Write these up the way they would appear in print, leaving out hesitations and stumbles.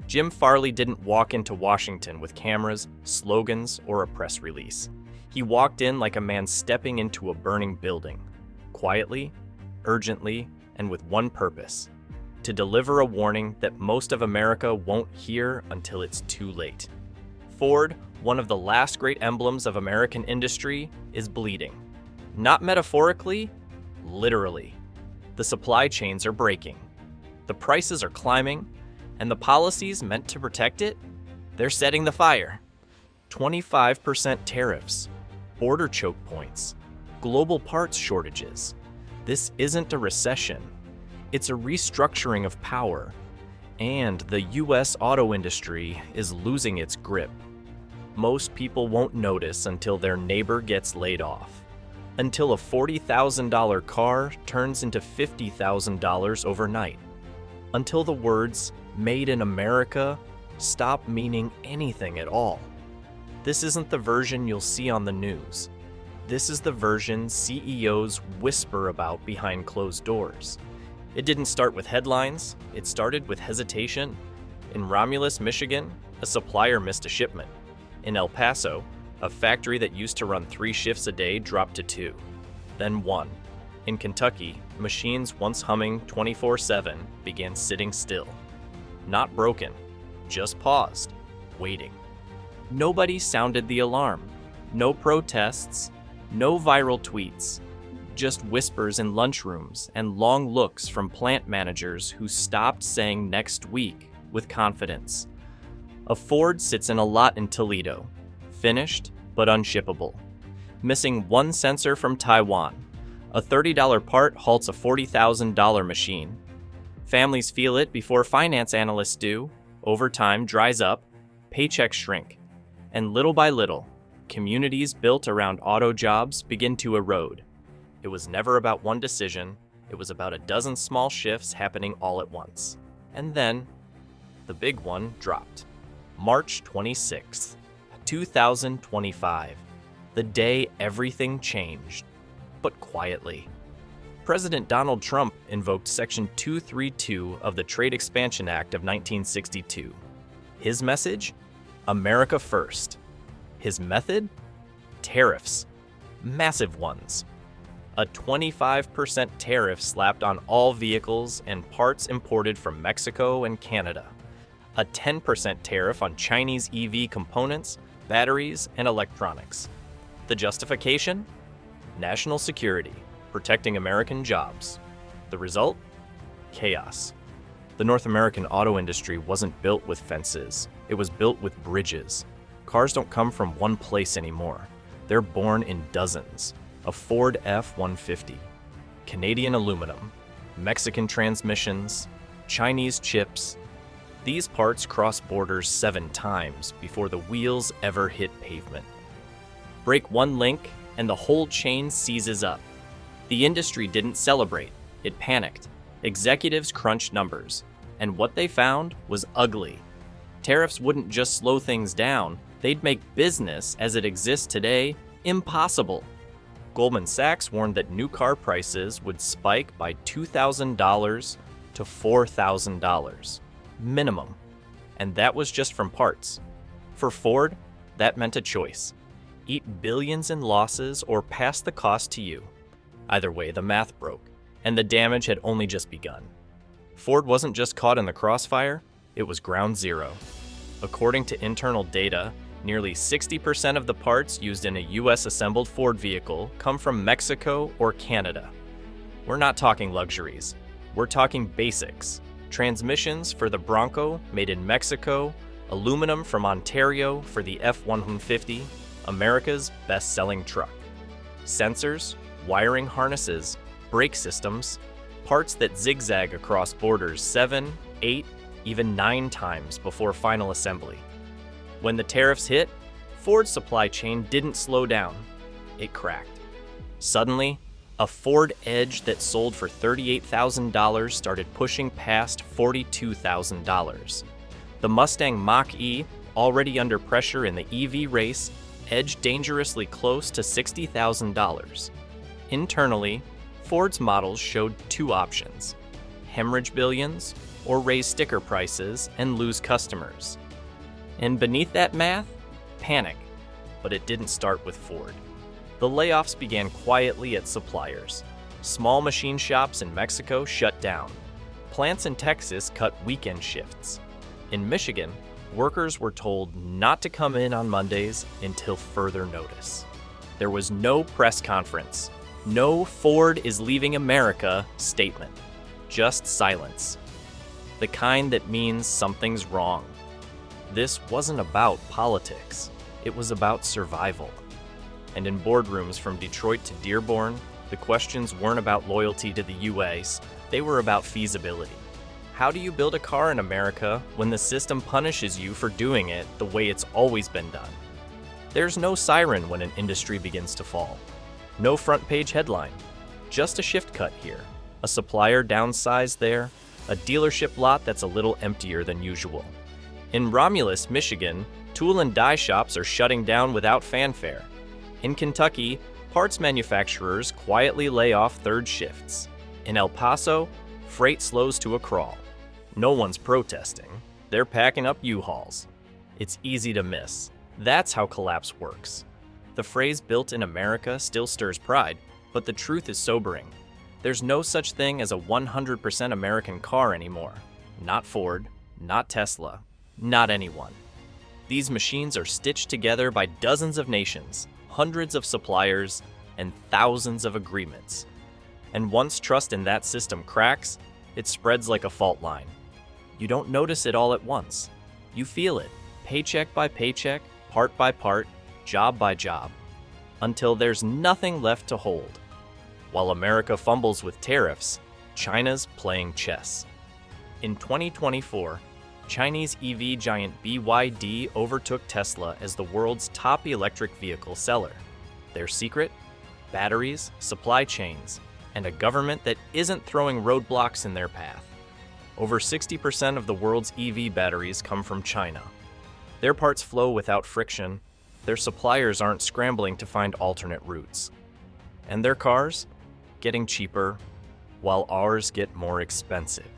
Jim Farley didn't walk into Washington with cameras, slogans, or a press release. He walked in like a man stepping into a burning building, quietly, urgently, and with one purpose: to deliver a warning that most of America won't hear until it's too late. Ford, one of the last great emblems of American industry, is bleeding. Not metaphorically, literally. The supply chains are breaking. The prices are climbing, and the policies meant to protect it, they're setting the fire. 25% tariffs, border choke points, global parts shortages. This isn't a recession. It's a restructuring of power, and the US auto industry is losing its grip. Most people won't notice until their neighbor gets laid off, until a $40,000 car turns into $50,000 overnight, until the words "Made in America" stop meaning anything at all. This isn't the version you'll see on the news. This is the version CEOs whisper about behind closed doors. It didn't start with headlines, it started with hesitation. In Romulus, Michigan, a supplier missed a shipment. In El Paso, a factory that used to run 3 shifts a day dropped to 2, then 1. In Kentucky, machines once humming 24/7 began sitting still. Not broken, just paused, waiting. Nobody sounded the alarm. No protests, no viral tweets. Just whispers in lunchrooms and long looks from plant managers who stopped saying "next week" with confidence. A Ford sits in a lot in Toledo, finished but unshippable. Missing one sensor from Taiwan. A $30 part halts a $40,000 machine. Families feel it before finance analysts do. Overtime dries up, paychecks shrink. And little by little, communities built around auto jobs begin to erode. It was never about one decision, it was about a dozen small shifts happening all at once. And then, the big one dropped. March 26th, 2025. The day everything changed, but quietly. President Donald Trump invoked Section 232 of the Trade Expansion Act of 1962. His message? America first. His method? Tariffs. Massive ones. A 25% tariff slapped on all vehicles and parts imported from Mexico and Canada. A 10% tariff on Chinese EV components, batteries, and electronics. The justification? National security, protecting American jobs. The result? Chaos. The North American auto industry wasn't built with fences, it was built with bridges. Cars don't come from one place anymore. They're born in dozens. A Ford F-150, Canadian aluminum, Mexican transmissions, Chinese chips. These parts cross borders 7 times before the wheels ever hit pavement. Break one link, and the whole chain seizes up. The industry didn't celebrate, it panicked. Executives crunched numbers, and what they found was ugly. Tariffs wouldn't just slow things down, they'd make business as it exists today impossible. Goldman Sachs warned that new car prices would spike by $2,000 to $4,000, minimum. And that was just from parts. For Ford, that meant a choice. Eat billions in losses or pass the cost to you. Either way, the math broke, and the damage had only just begun. Ford wasn't just caught in the crossfire, it was ground zero. According to internal data, nearly 60% of the parts used in a US assembled Ford vehicle come from Mexico or Canada. We're not talking luxuries, we're talking basics. Transmissions for the Bronco made in Mexico, aluminum from Ontario for the F-150, America's best-selling truck. Sensors, wiring harnesses, brake systems, parts that zigzag across borders 7, 8, even 9 times before final assembly. When the tariffs hit, Ford's supply chain didn't slow down, it cracked. Suddenly, a Ford Edge that sold for $38,000 started pushing past $42,000. The Mustang Mach-E, already under pressure in the EV race, edged dangerously close to $60,000. Internally, Ford's models showed 2 options: hemorrhage billions or raise sticker prices and lose customers. And beneath that math, panic. But it didn't start with Ford. The layoffs began quietly at suppliers. Small machine shops in Mexico shut down. Plants in Texas cut weekend shifts. In Michigan, workers were told not to come in on Mondays until further notice. There was no press conference, no "Ford is leaving America" statement, just silence. The kind that means something's wrong. This wasn't about politics, it was about survival. And in boardrooms from Detroit to Dearborn, the questions weren't about loyalty to the US, they were about feasibility. How do you build a car in America when the system punishes you for doing it the way it's always been done? There's no siren when an industry begins to fall. No front page headline. Just a shift cut here. A supplier downsized there. A dealership lot that's a little emptier than usual. In Romulus, Michigan, tool and die shops are shutting down without fanfare. In Kentucky, parts manufacturers quietly lay off third shifts. In El Paso, freight slows to a crawl. No one's protesting. They're packing up U-Hauls. It's easy to miss. That's how collapse works. The phrase "built in America" still stirs pride, but the truth is sobering. There's no such thing as a 100% American car anymore. Not Ford, not Tesla, not anyone. These machines are stitched together by dozens of nations, hundreds of suppliers, and thousands of agreements. And once trust in that system cracks, it spreads like a fault line. You don't notice it all at once. You feel it, paycheck by paycheck, part by part, job by job, until there's nothing left to hold. While America fumbles with tariffs, China's playing chess. In 2024, Chinese EV giant BYD overtook Tesla as the world's top electric vehicle seller. Their secret? Batteries, supply chains, and a government that isn't throwing roadblocks in their path. Over 60% of the world's EV batteries come from China. Their parts flow without friction. Their suppliers aren't scrambling to find alternate routes. And their cars? Getting cheaper, while ours get more expensive.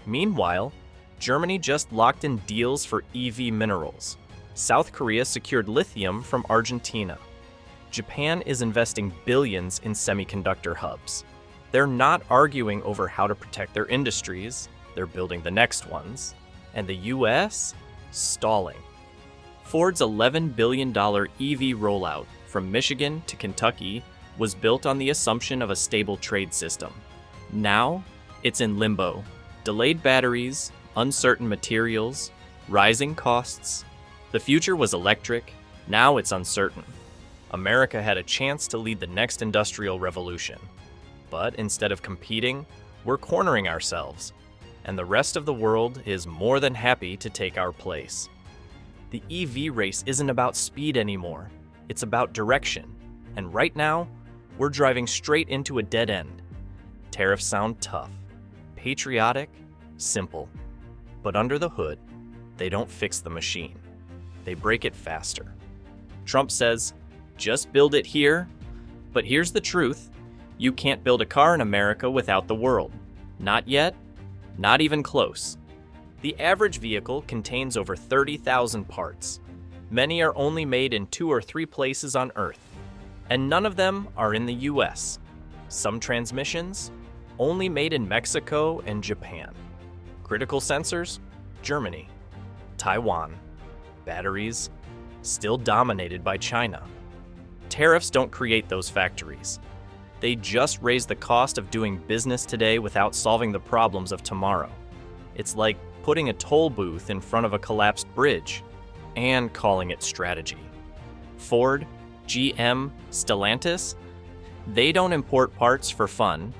Meanwhile, Germany just locked in deals for EV minerals. South Korea secured lithium from Argentina. Japan is investing billions in semiconductor hubs. They're not arguing over how to protect their industries, they're building the next ones. And the US? Stalling. Ford's $11 billion EV rollout from Michigan to Kentucky was built on the assumption of a stable trade system. Now, it's in limbo. Delayed batteries, uncertain materials, rising costs. The future was electric, now it's uncertain. America had a chance to lead the next industrial revolution. But instead of competing, we're cornering ourselves, and the rest of the world is more than happy to take our place. The EV race isn't about speed anymore, it's about direction, and right now, we're driving straight into a dead end. Tariffs sound tough, patriotic, simple, but under the hood, they don't fix the machine. They break it faster. Trump says, "Just build it here," but here's the truth. You can't build a car in America without the world. Not yet, not even close. The average vehicle contains over 30,000 parts. Many are only made in 2 or 3 places on Earth, and none of them are in the US. Some transmissions, only made in Mexico and Japan. Critical sensors, Germany. Taiwan. Batteries, still dominated by China. Tariffs don't create those factories. They just raise the cost of doing business today without solving the problems of tomorrow. It's like putting a toll booth in front of a collapsed bridge and calling it strategy. Ford, GM, Stellantis, they don't import parts for fun.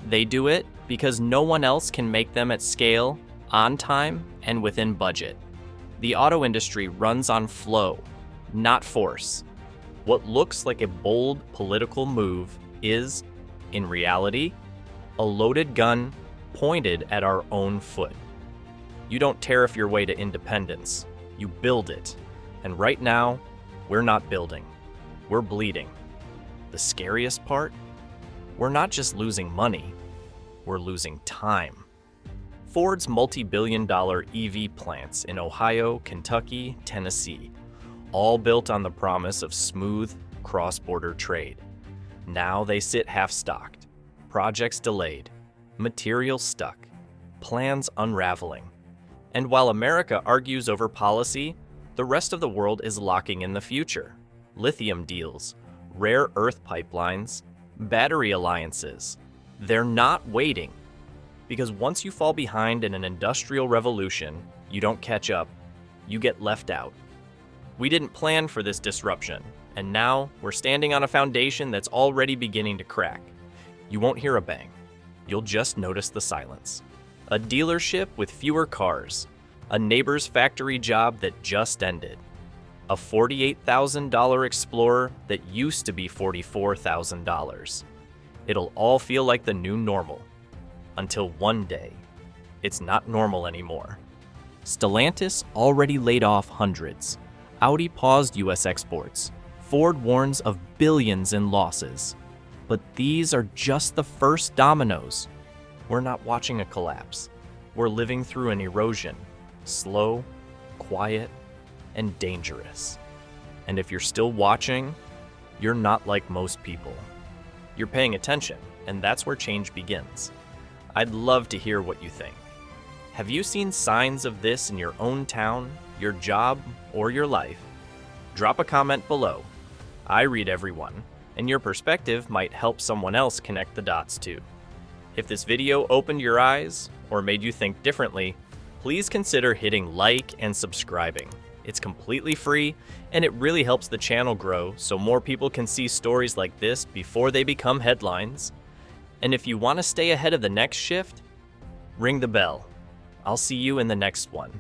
They do it because no one else can make them at scale, on time, and within budget. The auto industry runs on flow, not force. What looks like a bold political move is, in reality, a loaded gun pointed at our own foot. You don't tariff your way to independence, you build it. And right now, we're not building, we're bleeding. The scariest part? We're not just losing money, we're losing time. Ford's multi-billion-dollar EV plants in Ohio, Kentucky, Tennessee, all built on the promise of smooth, cross-border trade. Now they sit half-stocked, projects delayed, materials stuck, plans unraveling. And while America argues over policy, the rest of the world is locking in the future. Lithium deals, rare earth pipelines, battery alliances. They're not waiting. Because once you fall behind in an industrial revolution, you don't catch up, you get left out. We didn't plan for this disruption, and now we're standing on a foundation that's already beginning to crack. You won't hear a bang. You'll just notice the silence. A dealership with fewer cars, a neighbor's factory job that just ended, a $48,000 Explorer that used to be $44,000. It'll all feel like the new normal. Until one day, it's not normal anymore. Stellantis already laid off hundreds. Audi paused US exports. Ford warns of billions in losses. But these are just the first dominoes. We're not watching a collapse. We're living through an erosion. Slow, quiet, and dangerous. And if you're still watching, you're not like most people. You're paying attention, and that's where change begins. I'd love to hear what you think. Have you seen signs of this in your own town, your job, or your life? Drop a comment below. I read everyone, and your perspective might help someone else connect the dots too. If this video opened your eyes or made you think differently, please consider hitting like and subscribing. It's completely free, and it really helps the channel grow so more people can see stories like this before they become headlines. And if you want to stay ahead of the next shift, ring the bell. I'll see you in the next one.